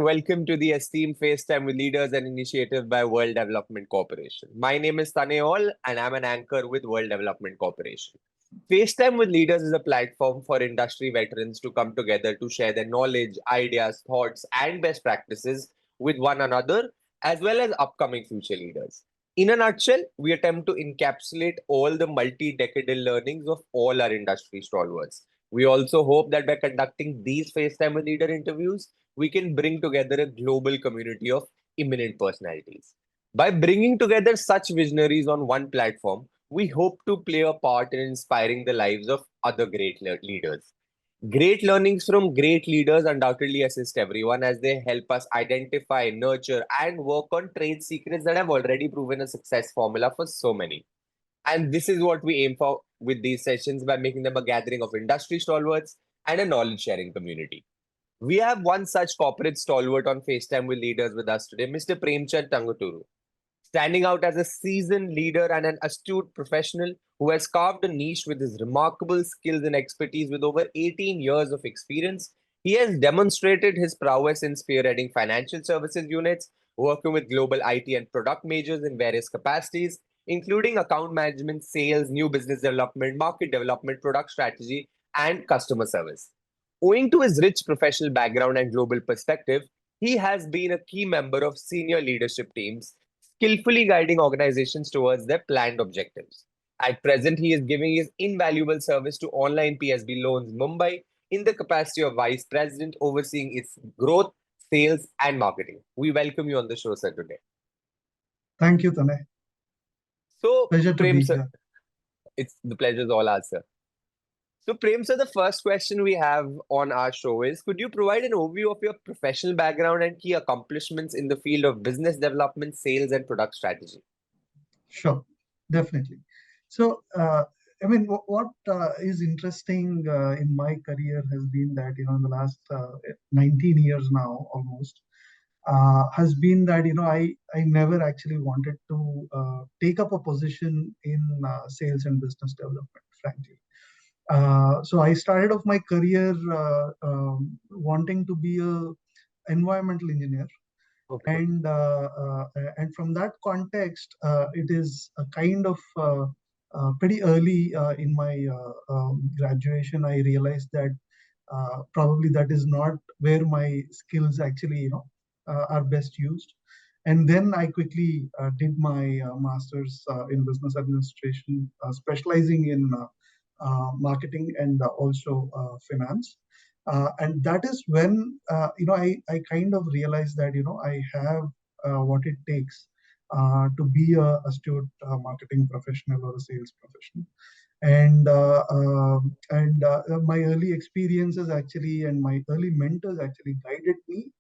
and welcome to the Esteemed FaceTime with Leaders and Initiative by World Development Corporation. My name is Taneol and I'm an anchor with World Development Corporation. FaceTime with Leaders is a platform for industry veterans to come together to share their knowledge, ideas, thoughts, and best practices with one another, as well as upcoming future leaders. In a nutshell, we attempt to encapsulate all the multi-decadal learnings of all our industry stalwarts. We also hope that by conducting these FaceTime with Leader interviews, we can bring together a global community of eminent personalities. By bringing together such visionaries on one platform, we hope to play a part in inspiring the lives of other great leaders. Great learnings from great leaders undoubtedly assist everyone as they help us identify, nurture, and work on trade secrets that have already proven a success formula for so many. And this is what we aim for with these sessions by making them a gathering of industry stalwarts and a knowledge sharing community. We have one such corporate stalwart on FaceTime with Leaders with us today, Mr. Premchand T, standing out as a seasoned leader and an astute professional who has carved a niche with his remarkable skills and expertise. With over 18 years of experience, he has demonstrated his prowess in spearheading financial services units, working with global IT and product majors in various capacities, including account management, sales, new business development, market development, product strategy, and customer service. Owing to his rich professional background and global perspective, he has been a key member of senior leadership teams, skillfully guiding organizations towards their planned objectives. At present, he is giving his invaluable service to Online PSB Loans Mumbai in the capacity of Vice President, overseeing its growth, sales, and marketing. We welcome you on the show, sir, today. Thank you, Tane. So, Pleasure to Prem, be sir, here. it's the pleasure is all ours, sir. So, Prem, sir, the first question we have on our show is, could you provide an overview of your professional background and key accomplishments in the field of business development, sales, and product strategy? Sure, definitely. So, what is interesting in my career has been that, in the last 19 years now, almost, has been that, I never actually wanted to take up a position in sales and business development, frankly. So I started off my career wanting to be a environmental engineer. Okay. And from that context, it is a kind of pretty early in my graduation, I realized that probably that is not where my skills actually, are best used. And then I quickly did my master's in business administration, specializing in marketing and also finance. And that is when I kind of realized that I have what it takes to be a astute marketing professional or a sales professional. And my early experiences actually and my early mentors actually guided me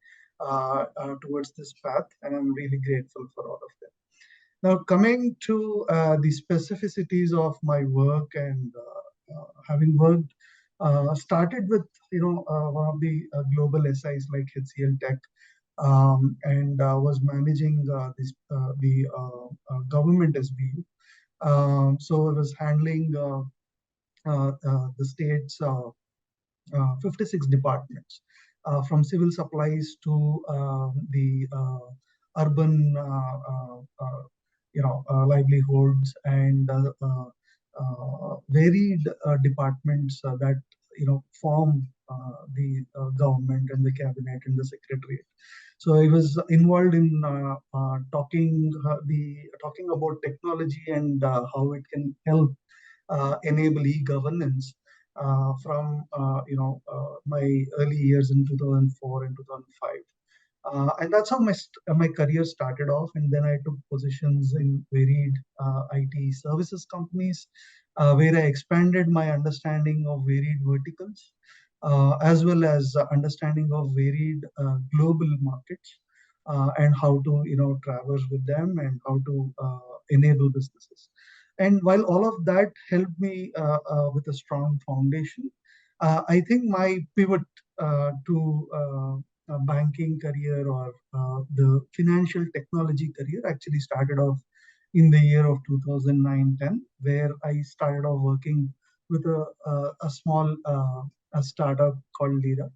towards this path, and I'm really grateful for all of them. Now, coming to the specificities of my work and having worked, started with one of the global SIs like HCL Tech, and was managing the government SBU. So I was handling the state's 56 departments, from civil supplies to the urban livelihoods and varied departments that form the government and the cabinet and the secretariat. So I was involved in talking about technology and how it can help enable e-governance from my early years in 2004 and 2005. And that's how my career started off. And then I took positions in varied IT services companies, where I expanded my understanding of varied verticals, as well as understanding of varied global markets, and how to traverse with them and how to enable businesses. And while all of that helped me with a strong foundation, I think my pivot to a banking career or the financial technology career actually started off in the year of 2009-10, where I started off working with a small a startup called Lira,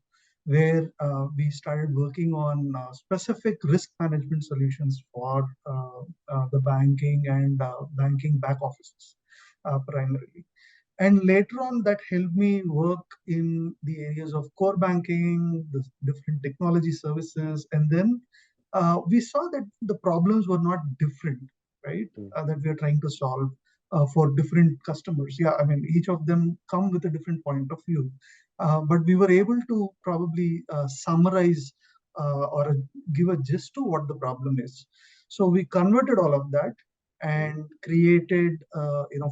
where we started working on specific risk management solutions for the banking and banking back offices primarily. And later on, that helped me work in the areas of core banking, the different technology services. And then we saw that the problems were not different, right? That we are trying to solve for different customers. Yeah, I mean, each of them come with a different point of view. But we were able to probably summarize or give a gist to what the problem is. So we converted all of that and created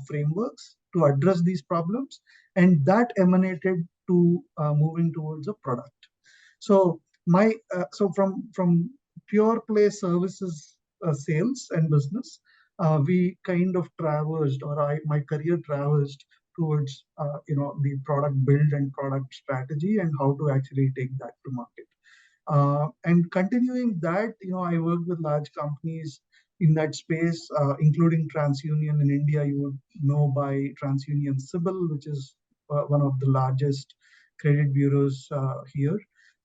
frameworks to address these problems, and that emanated to moving towards a product. So from pure play services sales and business, we kind of traversed, or my career traversed towards the product build and product strategy and how to actually take that to market. And continuing that, I worked with large companies in that space, including TransUnion in India. You would know by TransUnion CIBIL, which is one of the largest credit bureaus here.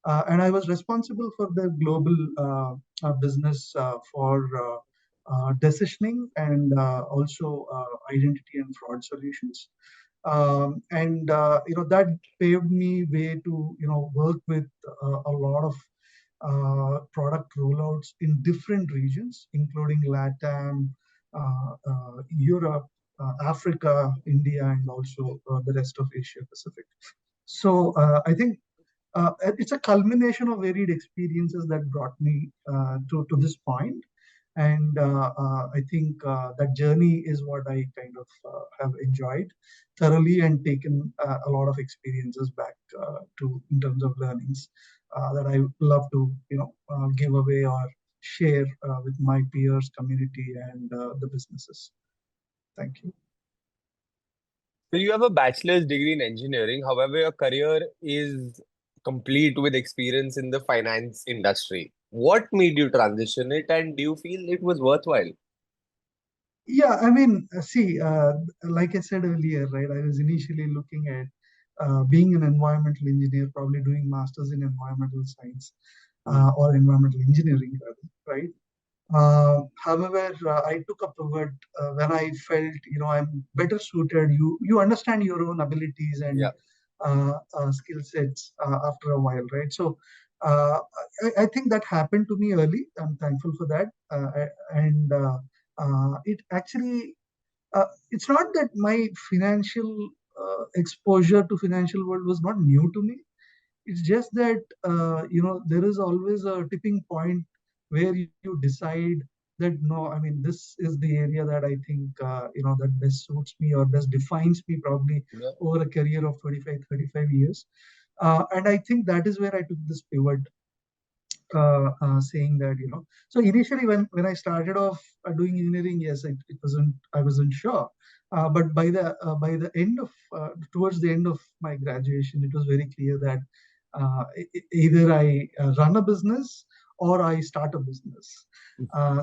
And I was responsible for the global business for decisioning and also identity and fraud solutions. And that paved me way to work with a lot of product rollouts in different regions, including LATAM, Europe, Africa, India, and also the rest of Asia Pacific. So I think it's a culmination of varied experiences that brought me to this point. And I think that journey is what I kind of have enjoyed thoroughly and taken a lot of experiences back to in terms of learnings that I love to give away or share with my peers, community, and the businesses. Thank you. So you have a bachelor's degree in engineering. However, your career is complete with experience in the finance industry. What made you transition it, and do you feel it was worthwhile? Yeah, I mean, see, like I said earlier, right, I was initially looking at being an environmental engineer, probably doing masters in environmental science or environmental engineering, right? However, I took a pivot when I felt, I'm better suited. You understand your own abilities and Yeah. skill sets after a while, right? So I think that happened to me early. I'm thankful for that. And it actually, it's not that my financial exposure to financial world was not new to me. It's just that there is always a tipping point where you decide that no, I mean, this is the area that I think that best suits me or best defines me probably Yeah. over a career of 35 years. And I think that is where I took this pivot, saying that so initially when I started off doing engineering, yes, it wasn't, I wasn't sure, but by the end of towards the end of my graduation, it was very clear that either I run a business or I start a business.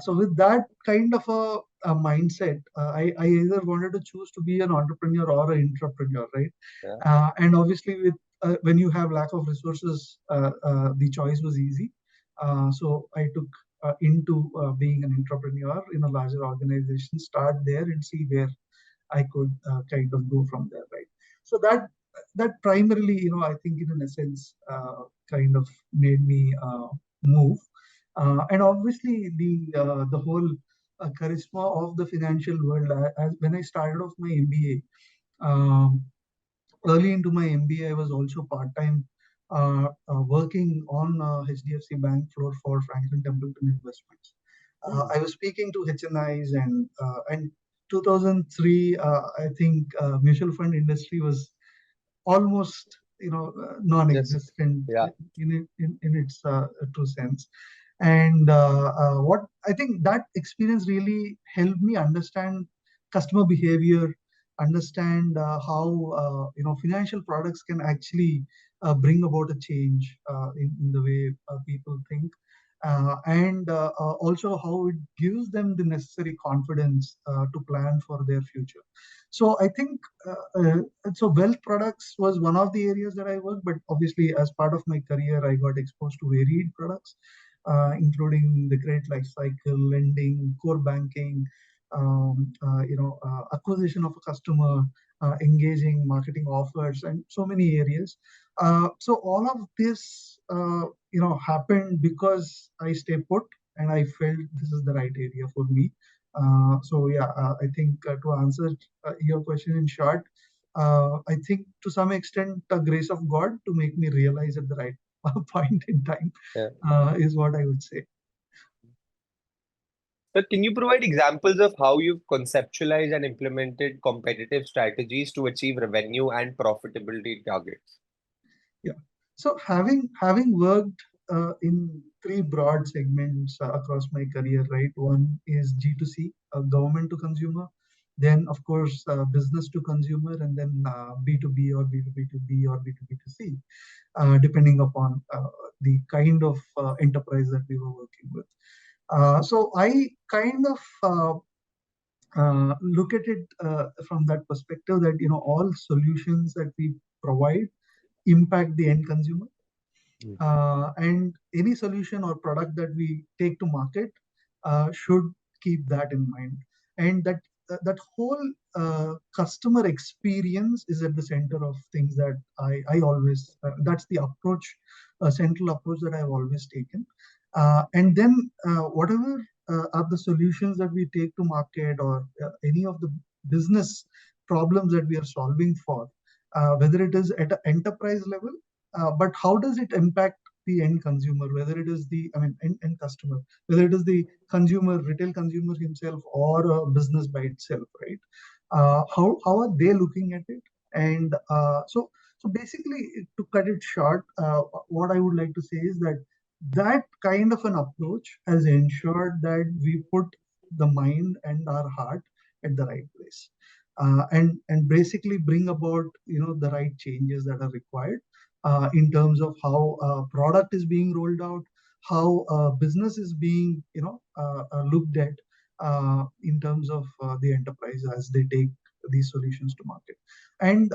So with that kind of a mindset, I either wanted to choose to be an entrepreneur or an entrepreneur, right? Yeah. And obviously with when you have lack of resources, the choice was easy. So I took into being an entrepreneur in a larger organization, start there and see where I could kind of go from there, right? So that primarily, I think in an essence, kind of made me move. And obviously the whole charisma of the financial world. When I started off my MBA, early into my MBA, I was also part-time working on HDFC Bank floor for Franklin Templeton Investments. I was speaking to HNIs and 2003, I think mutual fund industry was almost Yes. non-existent Yeah. in its true sense. And what I think that experience really helped me understand customer behavior, understand how financial products can actually bring about a change in the way people think. and also how it gives them the necessary confidence to plan for their future. So I think so wealth products was one of the areas that I worked, but obviously as part of my career, I got exposed to varied products, including the credit life cycle, lending, core banking, acquisition of a customer, engaging, marketing offers, and so many areas. So all of this, happened because I stay put and I felt this is the right area for me. So yeah, I think to answer your question in short, I think to some extent the grace of God to make me realize at the right point in time is what I would say. So can you provide examples of how you've conceptualized and implemented competitive strategies to achieve revenue and profitability targets? Yeah. So having worked in three broad segments across my career, right? One is G2C, government to consumer. Then, of course, business to consumer, and then B2B or B2B2B or B2B2C, depending upon the kind of enterprise that we were working with. So I kind of look at it from that perspective that all solutions that we provide impact the end consumer, and any solution or product that we take to market should keep that in mind, and that whole customer experience is at the center of things that I always that's the approach, central approach that I've always taken. And then whatever are the solutions that we take to market, or any of the business problems that we are solving for, whether it is at an enterprise level, but how does it impact the end consumer, whether it is end customer, whether it is the consumer, retail consumer himself, or a business by itself, right? How are they looking at it? And so basically, to cut it short, what I would like to say is that that kind of an approach has ensured that we put the mind and our heart at the right place, and basically bring about the right changes that are required in terms of how product is being rolled out, how business is being looked at in terms of the enterprise as they take these solutions to market. And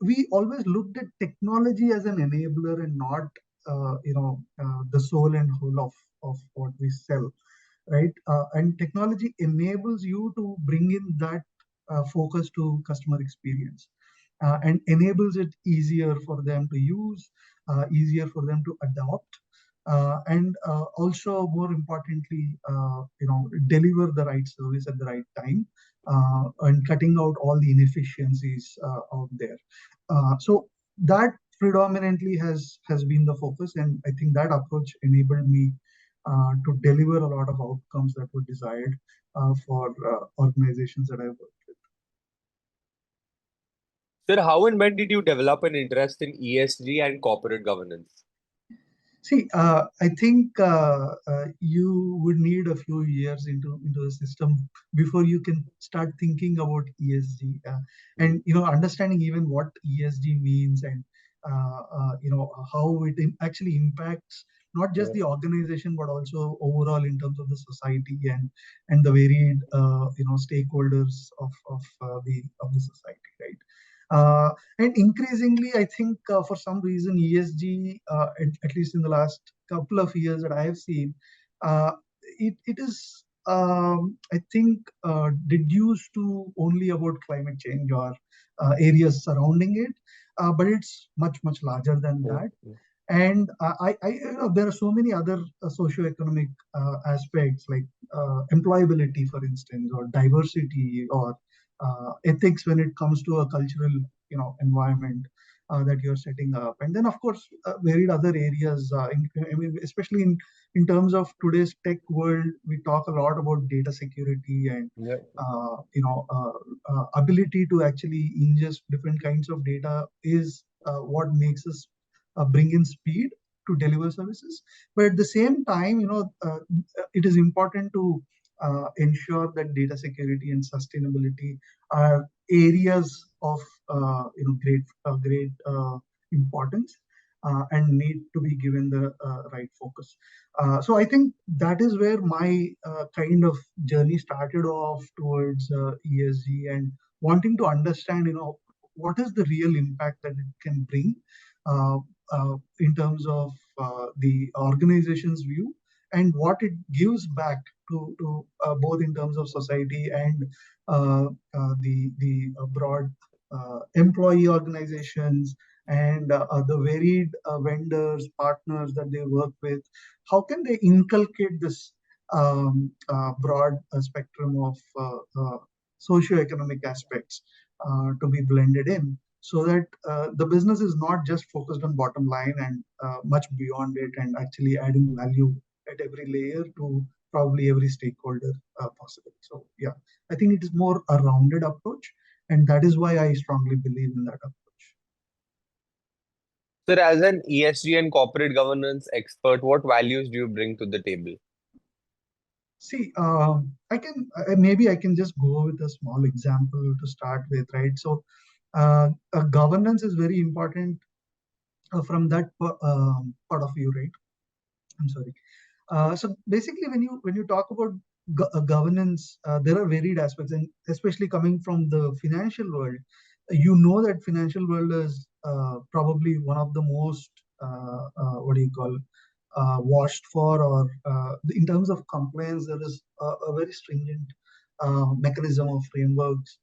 we always looked at technology as an enabler and not the soul and whole of what we sell, right? And technology enables you to bring in that focus to customer experience, and enables it easier for them to use, easier for them to adopt, and also more importantly, deliver the right service at the right time, and cutting out all the inefficiencies out there. So that predominantly has been the focus, and I think that approach enabled me to deliver a lot of outcomes that were desired for organizations that I worked with. Sir, how and when did you develop an interest in ESG and corporate governance? See, I think you would need a few years into the system before you can start thinking about ESG, and understanding even what ESG means, and how it actually impacts not just the organization but also overall in terms of the society, and the varied stakeholders of the society, right? And increasingly, I think for some reason, ESG, at least in the last couple of years that I have seen, it is, I think, reduced to only about climate change or areas surrounding it, but it's much, much larger than that. And there are so many other socioeconomic aspects, like employability, for instance, or diversity, or ethics when it comes to a cultural environment that you're setting up. And then, of course, varied other areas. Especially in terms of today's tech world, we talk a lot about data security and ability to actually ingest different kinds of data is what makes us bring in speed to deliver services. But at the same time, it is important to ensure that data security and sustainability are areas of great importance. and need to be given the right focus. So I think that is where my kind of journey started off towards ESG and wanting to understand, what is the real impact that it can bring uh, in terms of the organization's view and what it gives back to both in terms of society and the broad employee organizations and the varied vendors, partners that they work with. How can they inculcate this broad spectrum of socioeconomic aspects to be blended in, so that the business is not just focused on bottom line and much beyond it, and actually adding value at every layer to probably every stakeholder possible. So yeah, I think it is more a rounded approach, and that is why I strongly believe in that approach. Sir, as an ESG and corporate governance expert, what values do you bring to the table? See, maybe I can just go with a small example to start with, right? So, governance is very important from that part of view, right? I'm sorry. So basically, when you talk about governance, there are varied aspects, and especially coming from the financial world, you know that financial world is probably one of the most what do you call watched for, or in terms of compliance, there is a very stringent mechanism of frameworks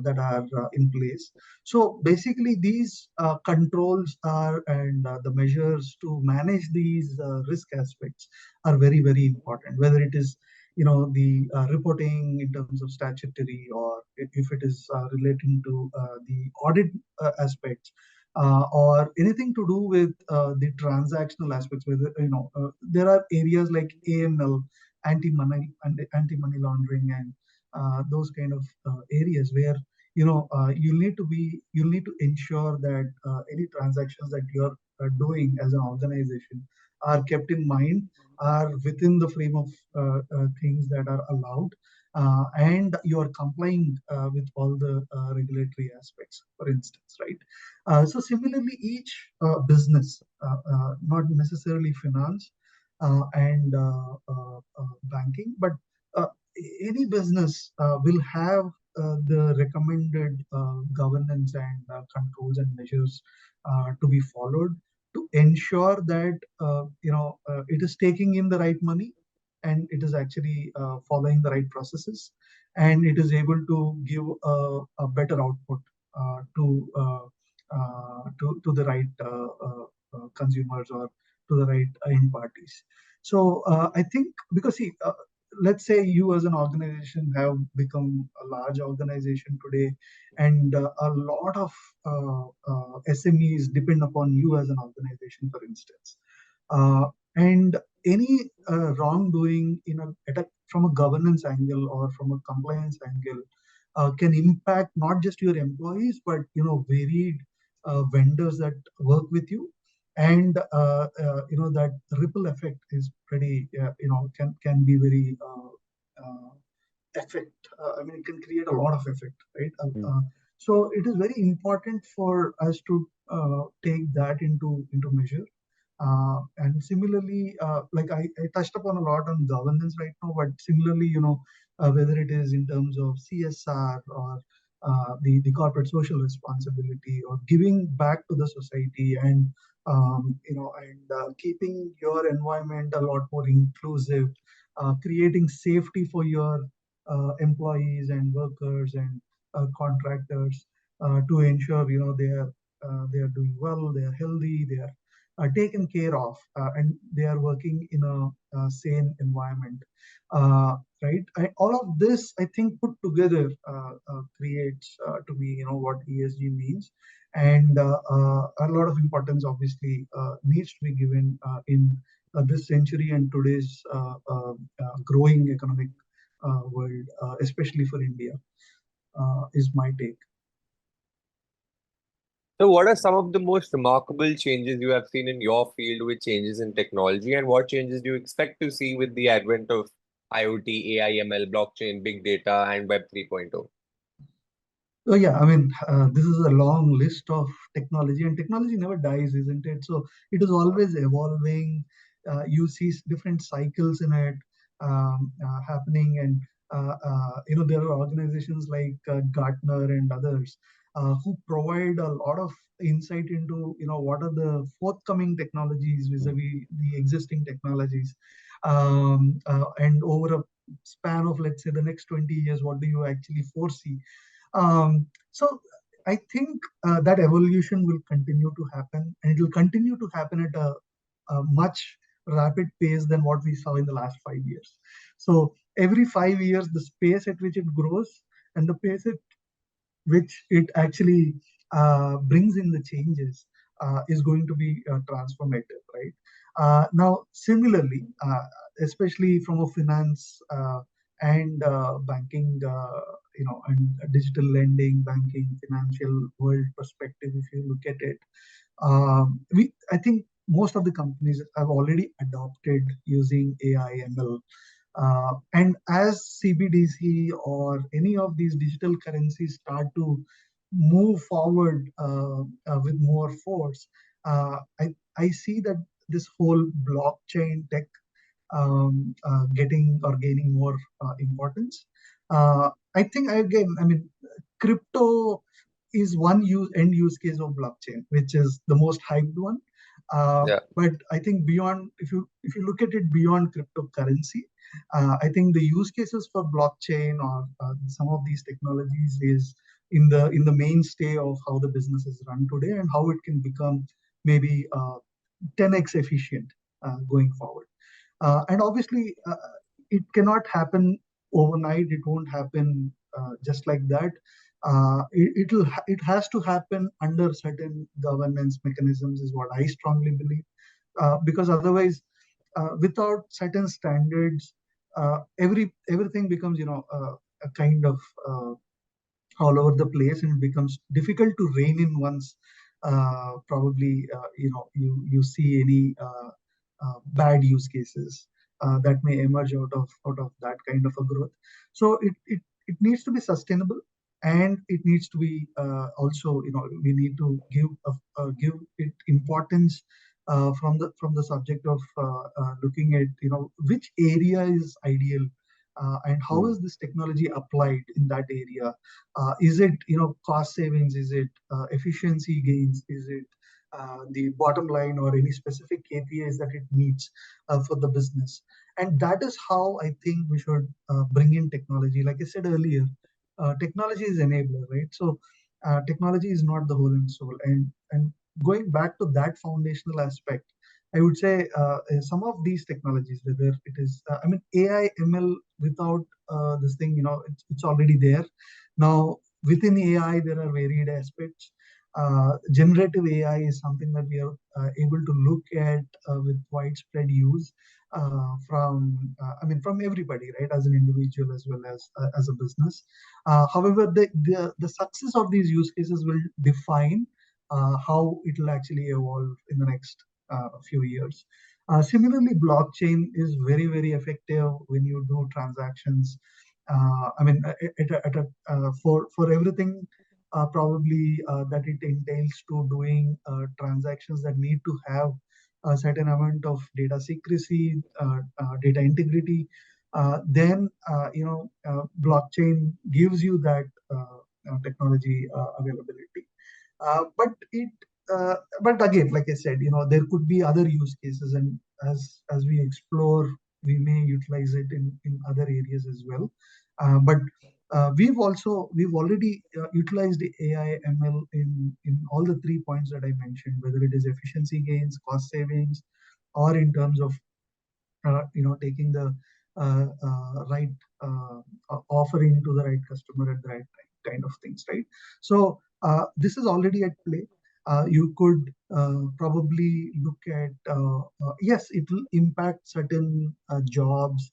that are in place. So basically, these controls are and the measures to manage these risk aspects are very, very important. Whether it is the reporting in terms of statutory, or if it is relating to the audit aspects, or anything to do with the transactional aspects. Whether there are areas like AML, anti-money laundering, and those kind of areas where you need to ensure that any transactions that you're doing as an organization are kept in mind, are within the frame of things that are allowed, and you are complying with all the regulatory aspects, for instance, right? So similarly, each business, not necessarily finance and banking, but uh, any business will have the recommended governance and controls and measures to be followed to ensure that it is taking in the right money, and it is actually following the right processes, and it is able to give a better output to the right consumers, or to the right end parties. So I think, because see, let's say you as an organization have become a large organization today, and a lot of SMEs depend upon you as an organization, for instance. Uh, and any wrongdoing from a governance angle or from a compliance angle can impact not just your employees, but varied vendors that work with you, and that ripple effect is pretty can be very effect. I mean, it can create a lot of effect, right? So it is very important for us to take that into measure. And similarly, like I touched upon a lot on governance right now, but similarly, whether it is in terms of CSR, or the corporate social responsibility, or giving back to the society, and keeping your environment a lot more inclusive, creating safety for your employees and workers and contractors, to ensure they are doing well, they are healthy, they are taken care of, and they are working in a sane environment. Right? All of this, I think, put together creates to me, what ESG means, and a lot of importance obviously needs to be given in this century and today's growing economic world, especially for India, is my take. So, what are some of the most remarkable changes you have seen in your field with changes in technology, and what changes do you expect to see with the advent of IoT, AI, ML, blockchain, big data, and Web 3.0? Oh yeah, I mean, this is a long list of technology, and technology never dies, isn't it? So it is always evolving. You see different cycles in it happening, and there are organizations like Gartner and others who provide a lot of insight into what are the forthcoming technologies vis-a-vis the existing technologies, and over a span of, let's say, the next 20 years, what do you actually foresee? So I think that evolution will continue to happen, and it will continue to happen at a much rapid pace than what we saw in the last 5 years. So every 5 years, the space at which it grows and the pace at which it actually brings in the changes is going to be transformative, right? Now, similarly, especially from a finance and banking, and digital lending, banking, financial world perspective, if you look at it, I think most of the companies have already adopted using AI, ML, and as CBDC or any of these digital currencies start to move forward with more force, I see that this whole blockchain tech getting or gaining more importance. I think again, I mean, crypto is one end use case of blockchain, which is the most hyped one. Yeah. But I think beyond, if you look at it beyond cryptocurrency, I think the use cases for blockchain or some of these technologies is in the mainstay of how the business is run today and how it can become maybe 10x efficient going forward. And obviously, it cannot happen overnight. It won't happen just like that. It has to happen under certain governance mechanisms, is what I strongly believe. Because otherwise, without certain standards, everything becomes, a kind of all over the place, and it becomes difficult to rein in once probably you see any bad use cases that may emerge out of that kind of a growth. So it needs to be sustainable, and it needs to be also, we need to give it importance from the subject of looking at which area is ideal, and how is this technology applied in that area. Is it cost savings? Is it efficiency gains? Is it the bottom line or any specific KPIs that it needs for the business? And that is how I think we should bring in technology. Like I said earlier, technology is enabler, right? So technology is not the whole and soul. And going back to that foundational aspect, I would say some of these technologies, whether it is, I mean, AI, ML, without this thing, it's already there. Now, within AI, there are varied aspects. Generative AI is something that we are able to look at with widespread use from everybody, right, as an individual as well as a business. However, the success of these use cases will define how it will actually evolve in the next few years. Similarly, blockchain is very, very effective when you do transactions. For everything probably that it entails to doing transactions that need to have a certain amount of data secrecy, data integrity, then blockchain gives you that technology availability. But it, but again, like I said, there could be other use cases, and as we explore, we may utilize it in other areas as well. But we've already utilized the AI ML in all the 3 points that I mentioned, whether it is efficiency gains, cost savings, or in terms of taking the right offering to the right customer at the right time, kind of things, right? So this is already at play. You could probably look at, yes, it will impact certain jobs.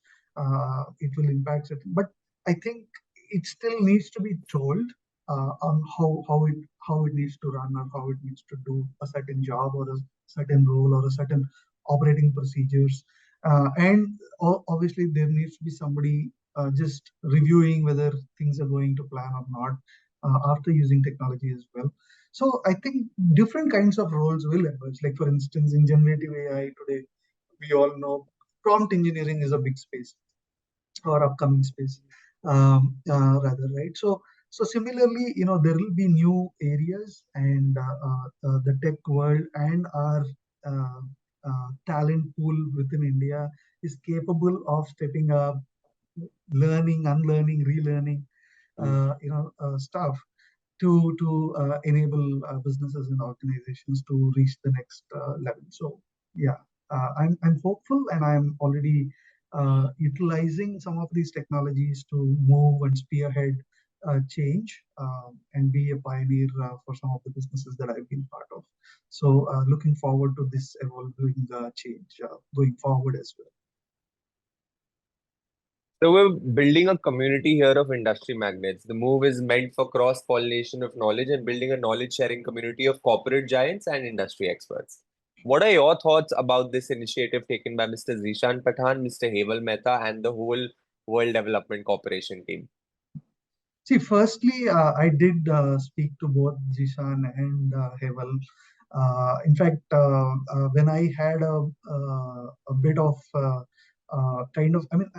It will impact certain, but I think it still needs to be told on how it needs to run, or how it needs to do a certain job, or a certain role, or a certain operating procedures. And obviously, there needs to be somebody just reviewing whether things are going to plan or not. after using technology as well. So I think different kinds of roles will emerge. Like for instance, in generative AI today, we all know prompt engineering is a big space or upcoming space, rather, right? So similarly, there will be new areas, and the tech world and our uh, talent pool within India is capable of stepping up, learning, unlearning, relearning, stuff to enable businesses and organizations to reach the next level. So yeah, I'm hopeful, and I'm already utilizing some of these technologies to move and spearhead change, and be a pioneer for some of the businesses that I've been part of. So looking forward to this evolving change going forward as well. So we're building a community here of industry magnates. The move is meant for cross-pollination of knowledge and building a knowledge-sharing community of corporate giants and industry experts. What are your thoughts about this initiative taken by Mr. Zishan Pathan, Mr. Heval Mehta, and the whole World Development Corporation team? See, firstly, I did speak to both Jishan and Heval. In fact, when I had a bit of kind of, I mean,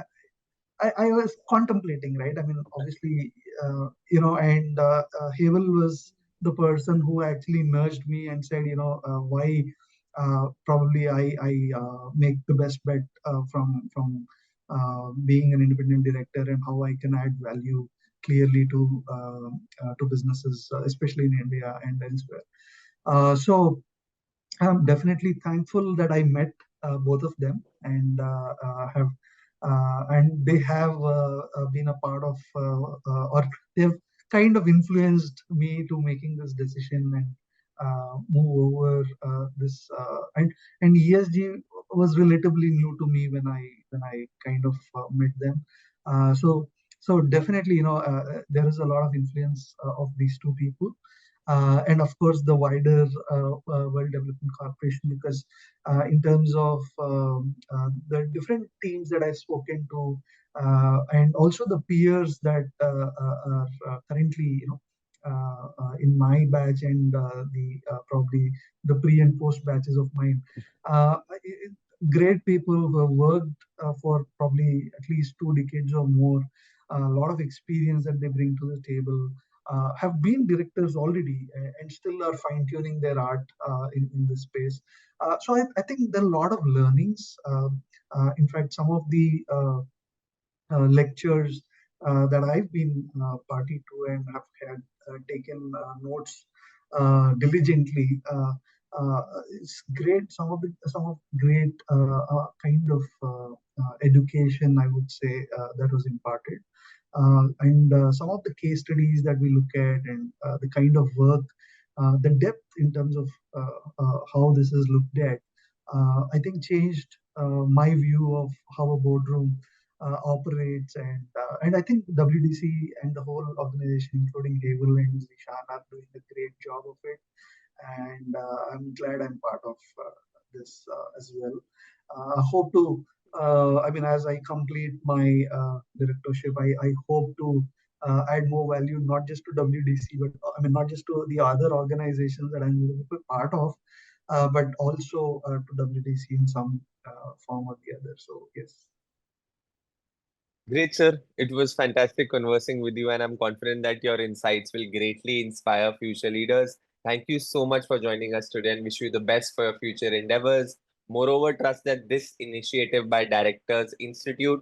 I was contemplating, right? I mean, obviously, and Havel was the person who actually nudged me and said, why probably I make the best bet from being an independent director, and how I can add value clearly to businesses, especially in India and elsewhere. So I'm definitely thankful that I met both of them, and have and they have been a part of, or they've kind of influenced me to making this decision and move over this, and ESG was relatively new to me when I kind of met them. So definitely, there is a lot of influence of these two people, and of course the wider World Development Corporation, because in terms of the different teams that I've spoken to, and also the peers that are currently, in my batch, and the probably the pre and post batches of mine. Great people who have worked for probably at least 2 decades or more, a lot of experience that they bring to the table, have been directors already, and still are fine-tuning their art in this space. So I think there are a lot of learnings. In fact, some of the lectures that I've been party to and have had taken notes diligently. It's great. Some of great kind of education, I would say, that was imparted, and some of the case studies that we look at, and the kind of work, the depth in terms of how this is looked at, I think changed my view of how a boardroom operates, and I think WDC and the whole organization, including Havel and Zishan, are doing a great job of it, and I'm glad I'm part of this as well. I hope to, I mean, as I complete my directorship, I hope to add more value, not just to WDC, but I mean, not just to the other organizations that I'm going to be part of, but also to WDC in some form or the other. So, yes. Great, sir. It was fantastic conversing with you, and I'm confident that your insights will greatly inspire future leaders. Thank you so much for joining us today, and wish you the best for your future endeavors. Moreover, trust that this initiative by Directors Institute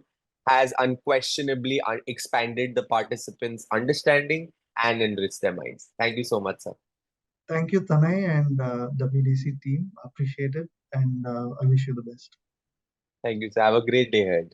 has unquestionably expanded the participants' understanding and enriched their minds. Thank you so much, sir. Thank you, Tanay and WDC team. Appreciate it, and I wish you the best. Thank you, sir. Have a great day ahead.